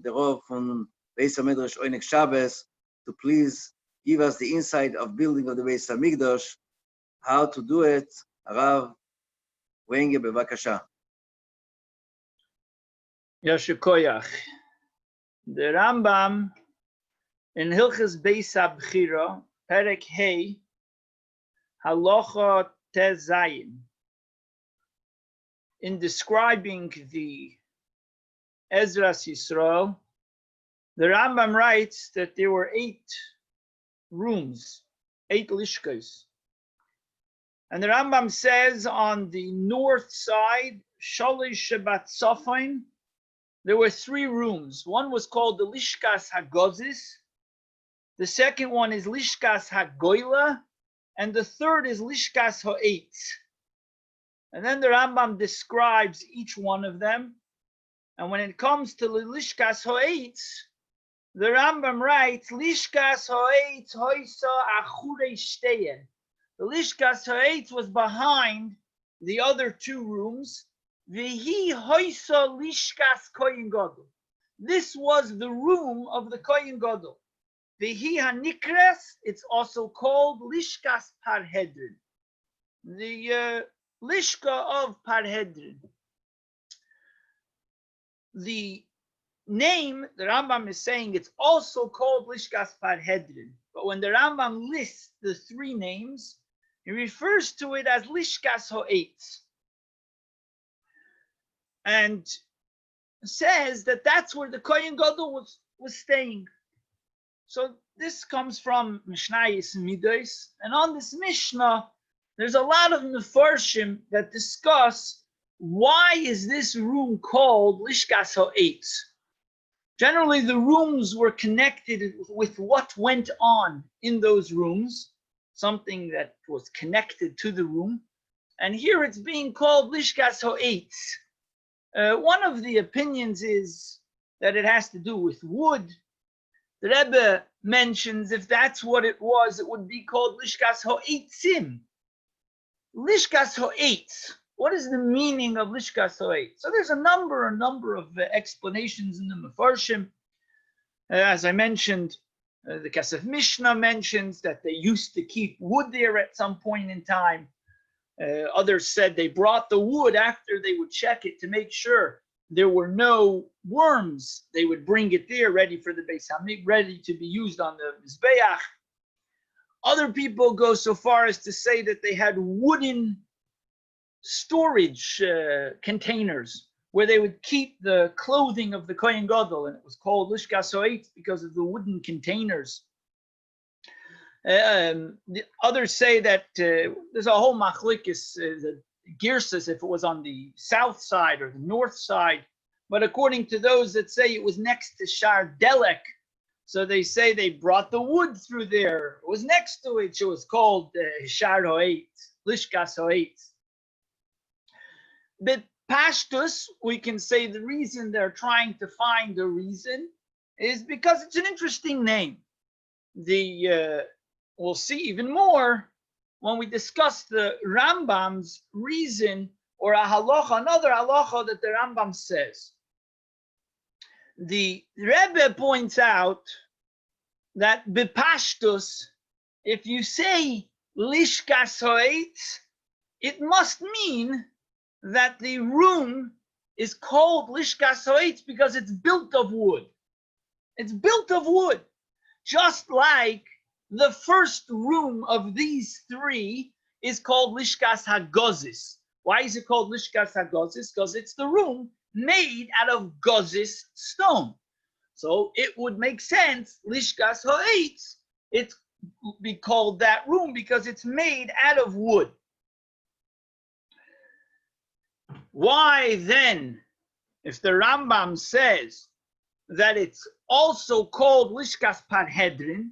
der Rav von Beis HaMidrash Oinek Shabbos to please give us the insight of building of the Beis HaMikdash, how to do it. Rav Wa'negער, bevakasha. Yasher koyach. The Rambam in Hilchos Beis HaBchira, Perek Hey, Halacha Tez Zayin, in describing the Ezras Yisrael, the Rambam writes that there were 8 rooms, 8 lishkas. And the Rambam says on the north side, Shalish Shabbat Sofin, there were 3 rooms. One was called the Lishkas HaGozis, the second one is Lishkas HaGoyla, and the third is Lishkas HaEitz. And then the Rambam describes each one of them. And when it comes to the Lishkas HaEitz, the Rambam writes, Lishkas HaEitz hoisa achure shteyen. The Lishkas HaEitz was behind the other 2 rooms. V'hi hoisa Lishkas Kohen Gadol. This was the room of the Kohen Gadol. V'hi hanikres, it's also called Lishkas Parhedrin. The Lishka of Parhedrin. The name, the Rambam is saying it's also called Lishkas Parhedrin. But when the Rambam lists the 3 names, he refers to it as Lishkas Ho'etz. And says that that's where the Kohen Gadol was staying. So this comes from Mishnayos Midos. And on this Mishnah, there's a lot of Mefarshim that discuss why is this room called Lishkas Ho'etz. Generally, the rooms were connected with what went on in those rooms, something that was connected to the room. And here it's being called Lishkas Ho'etz. One of the opinions is that it has to do with wood. The Rebbe mentions if that's what it was, it would be called Lishkas Ho'etzim. Lishkas Ho'etz. What is the meaning of Lishkas Ho'etz? So there's a number of explanations in the Mefarshim. As I mentioned, the Kesef Mishnah mentions that they used to keep wood there at some point in time. Others said they brought the wood after they would check it to make sure there were no worms. They would bring it there ready for the Beis Hamikdash, ready to be used on the Mizbeach. Other people go so far as to say that they had wooden storage containers where they would keep the clothing of the Kohen Gadol, and it was called Lishkas Ho'etz because of the wooden containers. The others say that there's a whole machlokes, the girsas, if it was on the south side or the north side. But according to those that say it was next to Shar Delek, so they say they brought the wood through there. It was next to it. So it was called Shar Ho'etz, Lishkas Ho'etz. But Pashtus, we can say the reason they're trying to find a reason is because it's an interesting name. We'll see even more when we discuss the Rambam's reason, or a halacha, another halacha that the Rambam says. The Rebbe points out that bepashtus, if you say Lishkas Ho'etz, it must mean that the room is called Lishkas Ho'etz because it's built of wood. It's built of wood, just like the first room of these 3 is called Lishkas HaGozis. Why is it called Lishkas HaGozis? Because it's the room made out of gozis stone. So it would make sense, Lishkas Ho'etz, it be called that room because it's made out of wood. Why then, if the Rambam says that it's also called Lishkas Parhedrin,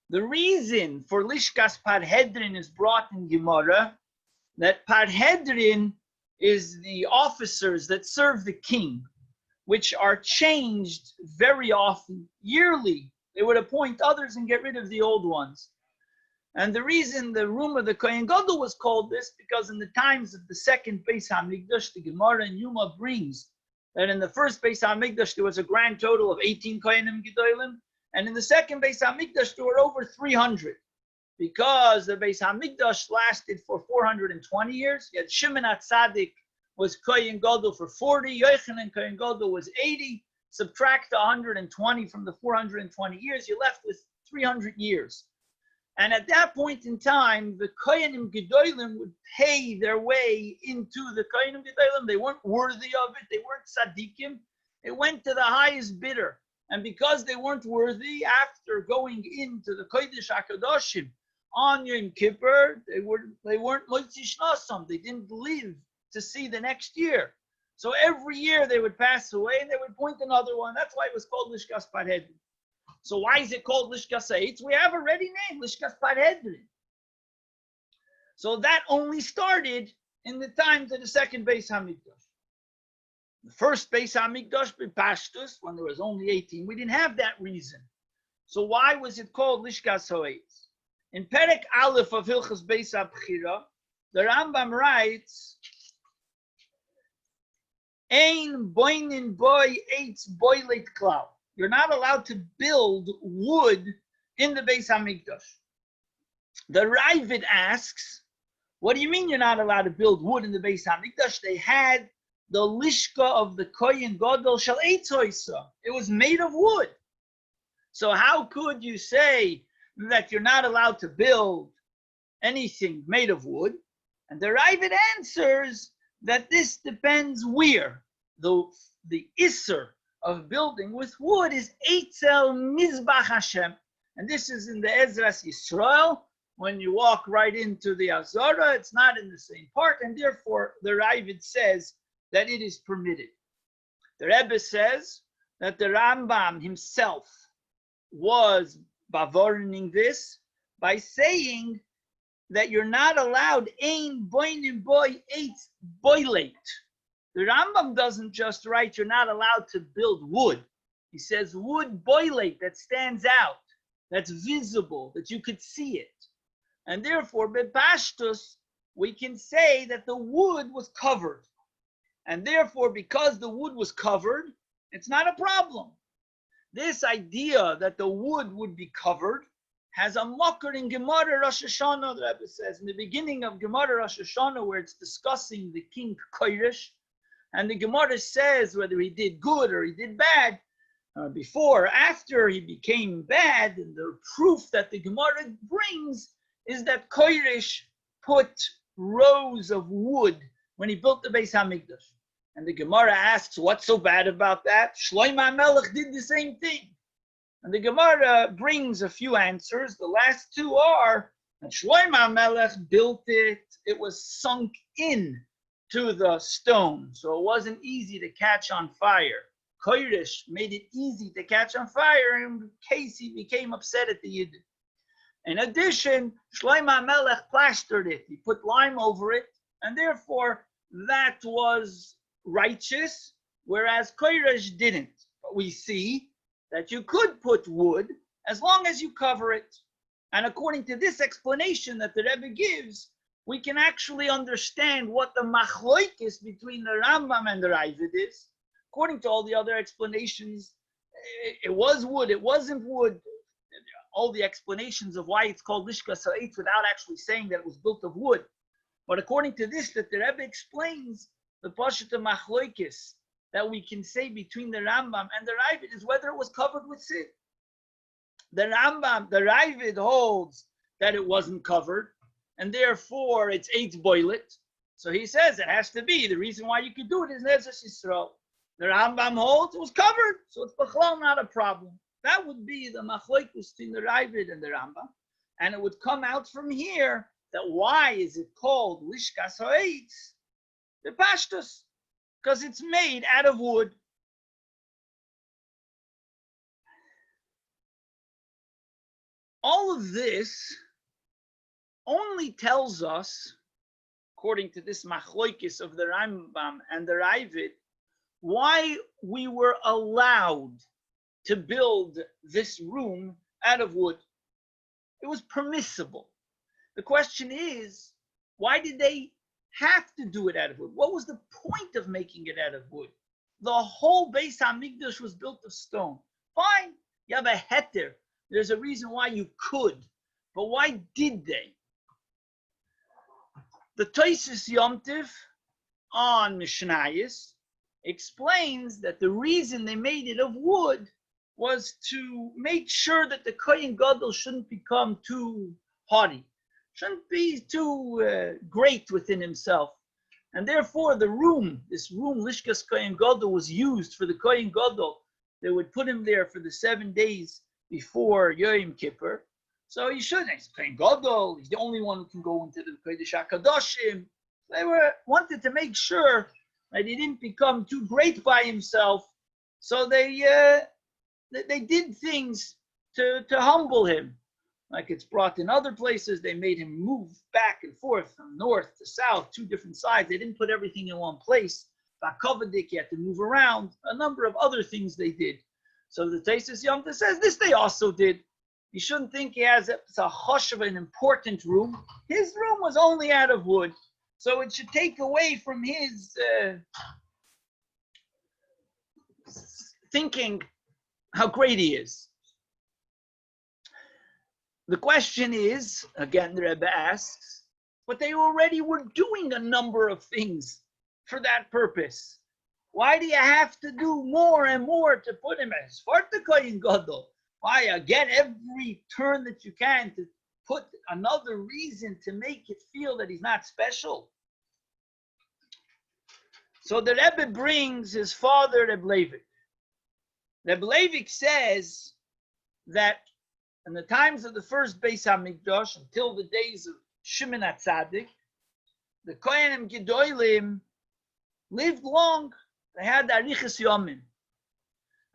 the reason for Lishkas Parhedrin is brought in Gemara, that Parhedrin is the officers that serve the king, which are changed very often, yearly. They would appoint others and get rid of the old ones. And the reason the room of the Kohen Gadol was called this, because in the times of the second Beis Hamikdash, the Gemara in Yuma brings that in the first Beis HaMikdash there was a grand total of 18 Kohanim Gedolim, and in the second Beis HaMikdash there were over 300, because the Beis HaMikdash lasted for 420 years. Yet Shimon HaTzadik was Kohen Gadol for 40, Yochanan Kohen Gadol was 80. Subtract 120 from the 420 years, you're left with 300 years. And at that point in time, the Kohanim Gedolim would pay their way into the Kohanim Gedolim. They weren't worthy of it. They weren't tzaddikim. It went to the highest bidder. And because they weren't worthy, after going into the Kodesh HaKadoshim on Yom Kippur, they weren't Motzi Shnasam. They didn't live to see the next year. So every year they would pass away and they would point another one. That's why it was called Lishkas Parhedrin. So why is it called Lishkas Eitz? We have a ready name, Lishkas Parhedrin. So that only started in the times of the second Beis HaMikdash. The first Beis HaMikdash, B'Pashtus, when there was only 18, we didn't have that reason. So why was it called Lishkas Eitz? In Perek Aleph of Hilchos Beis HaBchira, the Rambam writes, Ein boinin boy eitz boilet klau. You're not allowed to build wood in the Beis HaMikdash. The Ravid asks, what do you mean you're not allowed to build wood in the Beis HaMikdash? They had the lishka of the Kohen Gadol shel eitz hoisa. It was made of wood. So how could you say that you're not allowed to build anything made of wood? And the Ravid answers that this depends where. The Isser of building with wood is Eitzel Mizbach Hashem. And this is in the Ezras Yisrael. When you walk right into the Azara, it's not in the same part, and therefore the Ravid says that it is permitted. The Rebbe says that the Rambam himself was bavorening this by saying that you're not allowed ein boinim boy eitz boilate. The Rambam doesn't just write you're not allowed to build wood. He says wood boilate, that stands out, that's visible, that you could see it. And therefore, bepashtus, we can say that the wood was covered. And therefore, because the wood was covered, it's not a problem. This idea that the wood would be covered has a mocker in Gemara Rosh Hashanah, the Rebbe says, in the beginning of Gemara Rosh Hashanah, where it's discussing the king Koresh, and the Gemara says whether he did good or he did bad, before or after he became bad, and the proof that the Gemara brings is that Koresh put rows of wood when he built the Beis HaMikdash. And the Gemara asks, what's so bad about that? Shlomo HaMelech did the same thing. And the Gemara brings a few answers. The last two are that Shlomo HaMelech built it, it was sunk in to the stone, so it wasn't easy to catch on fire. Koresh made it easy to catch on fire in case he became upset at the Yid. In addition, Shlomo HaMelech plastered it. He put lime over it, and therefore that was righteous, whereas Koresh didn't. But we see that you could put wood as long as you cover it. And according to this explanation that the Rebbe gives, we can actually understand what the machloikis between the Rambam and the Ravid is. According to all the other explanations, it was wood, it wasn't wood. All the explanations of why it's called Lishkas Eitz without actually saying that it was built of wood. But according to this, that the Rebbe explains, the Pashut machloikis that we can say between the Rambam and the Ravid is whether it was covered with sin. The Ravid holds that it wasn't covered, and therefore it's eitz boilet. So he says it has to be. The reason why you could do it is Ezras Yisrael. The Rambam holds it was covered, so it's b'chlal not a problem. That would be the machlokus between the Ravid and the Rambam, and it would come out from here that why is it called Lishkas Eitz? The pashtus, because it's made out of wood. All of this only tells us, according to this machloikis of the Rambam and the Ravid, why we were allowed to build this room out of wood. It was permissible. The question is, why did they have to do it out of wood? What was the point of making it out of wood? the whole Beis HaMikdash was built of stone. Fine, you have a heter. There's a reason why you could, but why did they? The Tosfos Yom Tov on Mishnayos explains that the reason they made it of wood was to make sure that the Kohen Gadol shouldn't become too haughty, shouldn't be too great within himself. And therefore this room, Lishkas Kohen Gadol, was used for the Kohen Gadol. They would put him there for the 7 days before Yom Kippur. So he shouldn't. He's Kohen Gadol. He's the only one who can go into the Kodesh HaKadoshim. They wanted to make sure that he didn't become too great by himself. So they did things to humble him. Like it's brought in other places, they made him move back and forth from north to south, 2 different sides. They didn't put everything in one place. Bakovadik, he had to move around. A number of other things they did. So the Tosfos Yom Tov says this they also did. You shouldn't think he has a hush of an important room. His room was only out of wood. So it should take away from his thinking how great he is. The question is, again, the Rebbe asks, but they already were doing a number of things for that purpose. Why do you have to do more and more to put him as Sparta Kohen Gadol? Why again every turn that you can to put another reason to make it feel that he's not special? So the Rebbe brings his father, Rebbe Leivik. Rebbe Leivik says that in the times of the first Beis HaMikdash, until the days of Shimon HaTzadik, the Kohanim Gedolim lived long. They had Arichas Yomim.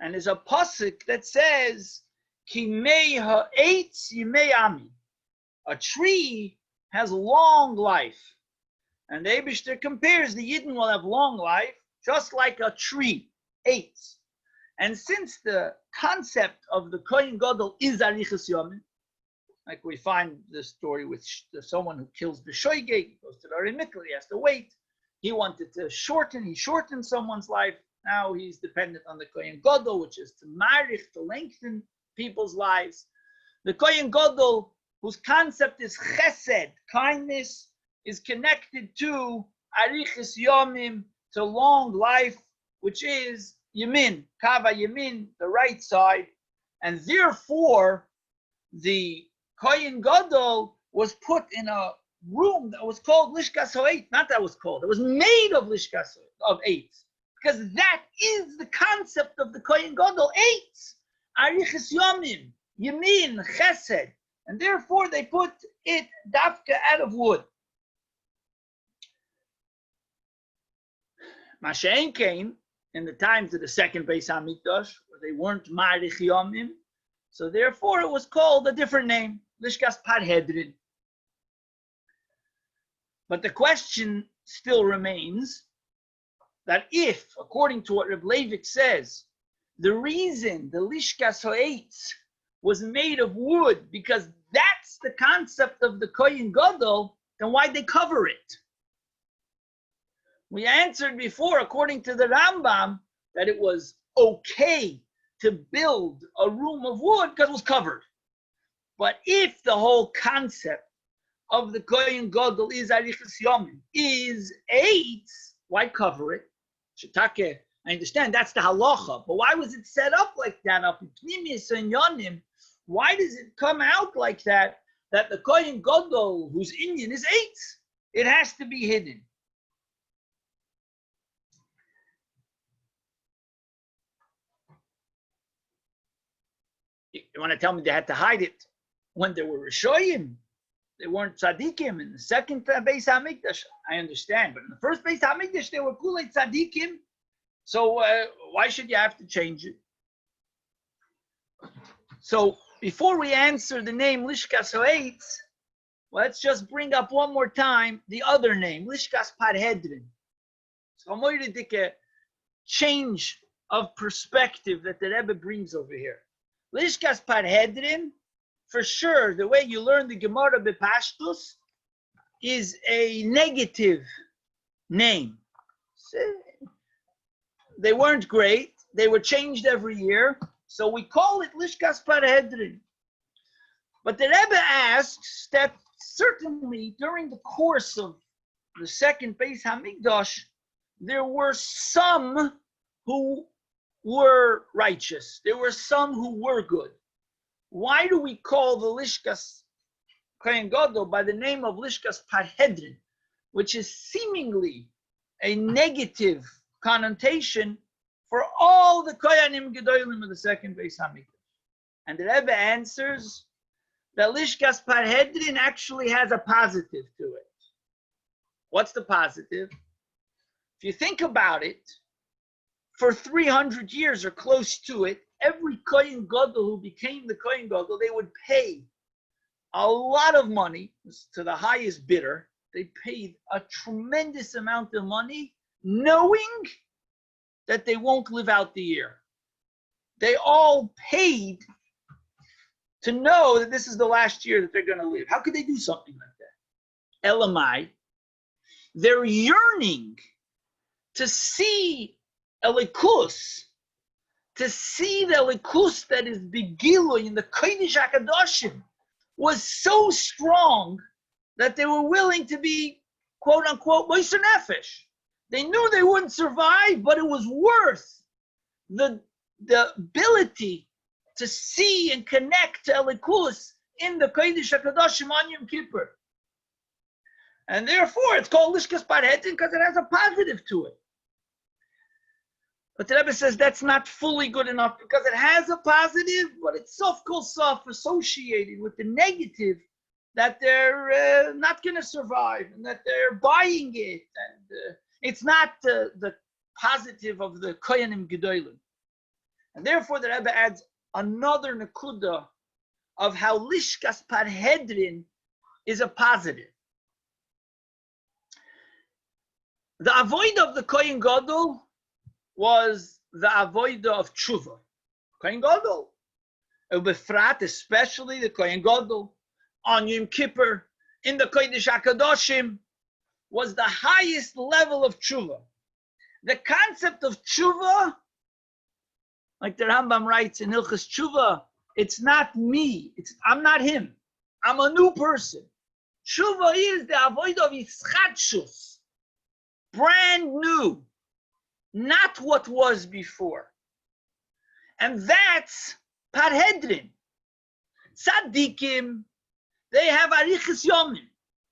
And there's a pasuk that says, Ki mei ha'etz yimei ami. A tree has long life. And the Eibishter compares the Yidden will have long life, just like a tree, eitz. And since the concept of the Kohen Gadol is Arichas Yomim, like we find the story with someone who kills B'shoigeg, he goes to the Mikkel, he has to wait. He wanted to he shortened someone's life. Now he's dependent on the Kohen Gadol, which is to marich, to lengthen people's lives. The Kohen Gadol, whose concept is chesed, kindness, is connected to Arichas Yomim, to long life, which is Yamin, Kava Yamin, the right side. And therefore, the Kohen Gadol was put in a room that was called Lishkas Ha'eit. Not that was called, it was made of Lishkas of Eitz. Because that is the concept of the Kohen Gadol, Eitz. Arichas Yomim, Yamin, Chesed. And therefore they put it dafka out of wood. Mashen came in the times of the second Beis HaMikdash, where they weren't Ma'arich Yomim. So therefore it was called a different name, Lishkas Parhedrin. But the question still remains that if, according to what Reb Leivik says, the reason the Lishkas Ha'etz was made of wood, because that's the concept of the Kohen Gadol, then why'd they cover it? We answered before, according to the Rambam, that it was okay to build a room of wood because it was covered. But if the whole concept of the Kohen Gadol is Arichas Yomim, is eitz, why cover it? Shetake, I understand that's the halacha, but why was it set up like that up in Pnimis and Yonim? Why does it come out like that? That the Kohen Gadol, whose Indian is eitz, it has to be hidden. You want to tell me they had to hide it when they were Rishoyim? They weren't tzaddikim. In the second Beis HaMikdash, I understand. But in the first Beis HaMikdash, they were kulei tzaddikim. So why should you have to change it? So before we answer the name Lishkas Ha'etz, let's just bring up one more time the other name, Lishkas Parhedrin. So I'm going to take a change of perspective that the Rebbe brings over here. Lishkas Parhedrin, for sure, the way you learn the Gemara Bepashtus is a negative name. they weren't great. They were changed every year. So we call it Lishkas Parhedrin. But the Rebbe asks that certainly during the course of the second Beis Hamikdash, there were some who were righteous. There were some who were good. Why do we call the Lishkas Kohen Gadol by the name of Lishkas Parhedrin, which is seemingly a negative connotation for all the Kohanim Gedolim of the second Beis Hamikdash? And the Rebbe answers that Lishkas Parhedrin actually has a positive to it. What's the positive? If you think about it, for 300 years or close to it, every Kohen Gadol who became the Kohen Gadol, they would pay a lot of money to the highest bidder. They paid a tremendous amount of money, knowing that they won't live out the year. They all paid to know that this is the last year that they're going to live. How could they do something like that? Elamai, they're yearning to see Elikus, to see the Elikus that is Begilui in the Kodesh HaKadoshim was so strong that they were willing to be, quote unquote, Moiser Nefesh. They knew they wouldn't survive, but it was worth the ability to see and connect to Elikus in the Kodesh HaKadoshim on Yom Kippur. And therefore, it's called Lishkas Parhedrin because it has a positive to it. But the Rebbe says that's not fully good enough because it has a positive, but it's sof kol sof associated with the negative that they're not going to survive and that they're buying it. And it's not the positive of the Kohanim Gedolim. And therefore, the Rebbe adds another nekuda of how Lishkas Parhedrin is a positive. The avodah of the Kohen Gadol was the avodah of tshuva. Kohen Gadol, Befrat, especially the Kohen Gadol, on Yom Kippur, in the Kodesh HaKadoshim, was the highest level of tshuva. The concept of tshuva, like the Rambam writes in Hilchos Tshuva, it's not me, I'm not him, I'm a new person. Tshuva is the avodah of Yitzchadshus, brand new, not what was before. And that's Parhedrin. Tzaddikim, they have Arichas Yomim.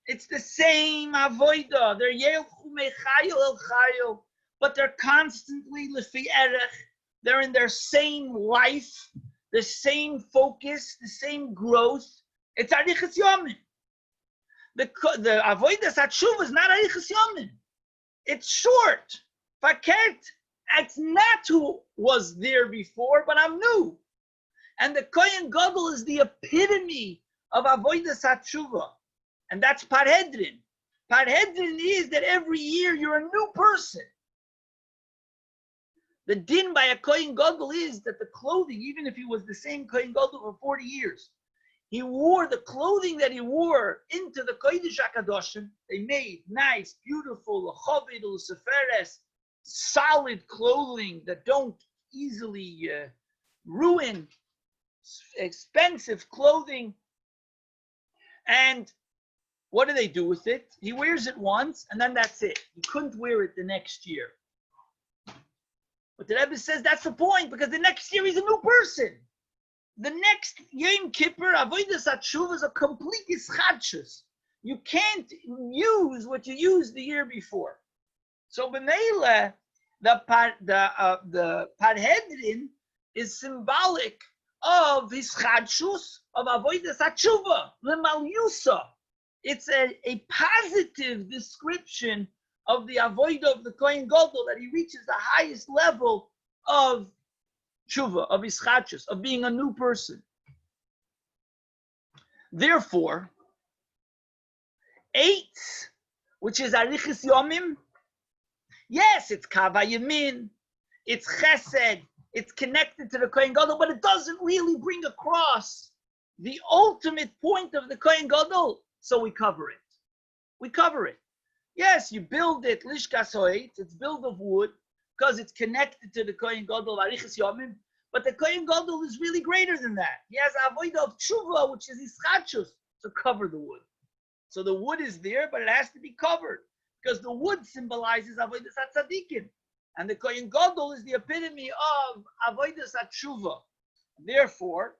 It's the same avodah. They're Yelchu Mechayil El Chayil, but they're constantly Lefi Erech. They're in their same life, the same focus, the same growth. It's Arichas Yomim. The avodah Satshuva is not Arichas Yomim. It's short. Faket, it's not who was there before, but I'm new. And the Kohen Gadol is the epitome of avodah Satshuva. And that's Parhedrin. Parhedrin is that every year you're a new person. The din by a Kohen Gadol is that the clothing, even if he was the same Kohen Gadol for 40 years, he wore the clothing that he wore into the Kodesh HaKadoshim. They made nice, beautiful, l'chovid, l'seferes, solid clothing that don't easily ruin, expensive clothing. And what do they do with it? He wears it once and then that's it. He couldn't wear it the next year. But the Rebbe says that's the point, because the next year he's a new person. The next Yom Kippur, Avodas HaTshuva, is a complete ischadshus. You can't use what you used the year before. So b'meila, the Parhedrin is symbolic of ischadshus, of Avodas HaTshuva, l'malyusa. It's a positive description of the avodah of the Kohen Gadol, that he reaches the highest level of tshuva, of ischadshus, of being a new person. Therefore, 8, which is Arichas Yomim, yes, it's Kava Yamin, it's Chesed, it's connected to the Kohen Gadol, but it doesn't really bring across the ultimate point of the Kohen Gadol, so we cover it. We cover it. Yes, you build it, Lishkas Ho'et, it's built of wood, because it's connected to the Kohen Gadol Arichas Yomim, but the Kohen Gadol is really greater than that. He has avodah of tshuva, which is ischachus, to cover the wood. So the wood is there, but it has to be covered because the wood symbolizes avodas tzadikim, and the Kohen Gadol is the epitome of avodas tshuva. Therefore,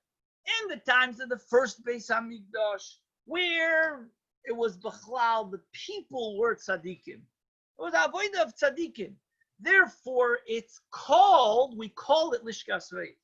in the times of the first Beis Hamikdash, where it was Bechlal, the people were tzadikim. It was avodah of tzadikim. Therefore, we call it Lishkas Reich.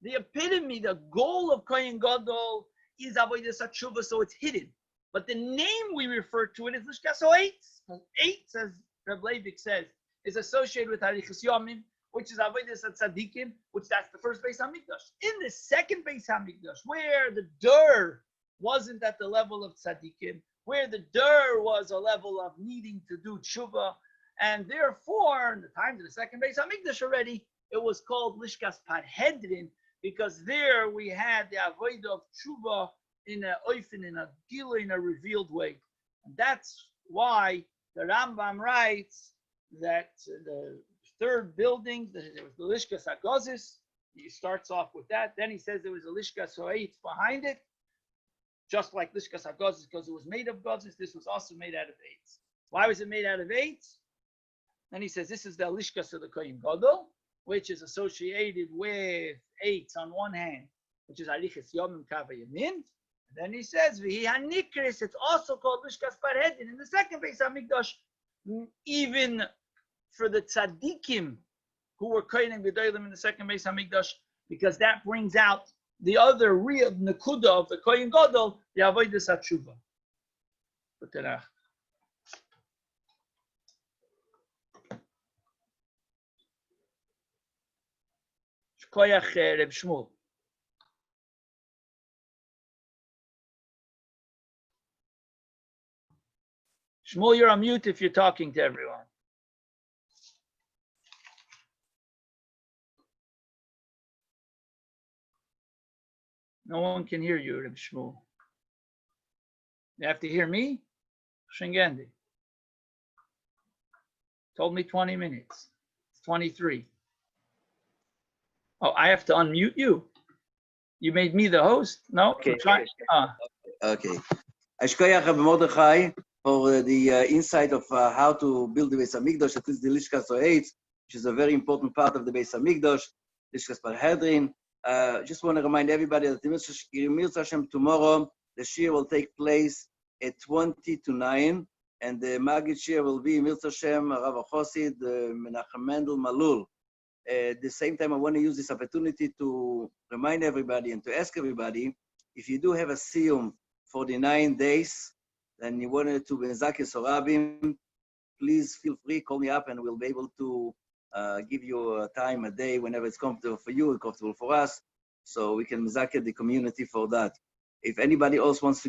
The epitome, the goal of Kohen Gadol is avodas tshuva, so it's hidden. But the name we refer to it is Lishkas Eitz. Eitz, as Reb Leivik says, is associated with Arichas Yomim, which is avodas tzadikim, which that's the first Beis Hamikdash. In the second Beis Hamikdash, where the dur wasn't at the level of tzadikim, where the dur was a level of needing to do tshuva, and therefore, in the times of the second Beis Hamikdash already, it was called Lishkas Parhedrin, because there we had the avodah of tshuva in a oifen, in a gila, in a revealed way. And that's why the Rambam writes that the third building, there was the Lishkas HaGozis. He starts off with that. Then he says there was a Lishkas Ha'etz behind it, just like Lishkas HaGozis, because it was made of Gozis. This was also made out of Eitz. Why was it made out of Eitz? Then he says this is the Lishkas of the Kohen Gadol, which is associated with Eitz on one hand, which is Arichas Yomim Kava Yamin. Then he says, V'hi HaNikris, it's also called Lishkas Parhedin. In the second Beis Hamikdash, even for the tzaddikim who were kohenim gedolim in the second Beis Hamikdash, because that brings out the other real nekuda of the Kohen Gadol, the avodas tshuva. Shkoyach Reb Shmuel. Shmuel, you're on mute if you're talking to everyone. No one can hear you, Reb Shmuel. You have to hear me? Shingendi. Told me 20 minutes. It's 23. Oh, I have to unmute you. You made me the host? No? Okay. Okay. Ashkoyach Mordechai for the insight of how to build the Beis Hamikdash, at least the Lishkas Ha'etz, which is a very important part of the Beis Hamikdash, Lishkas Parhedrin. Just want to remind everybody that Mirza Hashem tomorrow, the Shir will take place at 20 to 9, and the Magid Shir will be Mirza Hashem, Rav Chosid, Menachem Mendel Malul. At the same time, I want to use this opportunity to remind everybody and to ask everybody, if you do have a siyum for the 9 days, and you wanted to be Mezakeh Sorabim, please feel free, call me up, and we'll be able to give you a time, a day, whenever it's comfortable for you and comfortable for us, so we can Mezakeh the community for that. If anybody else wants to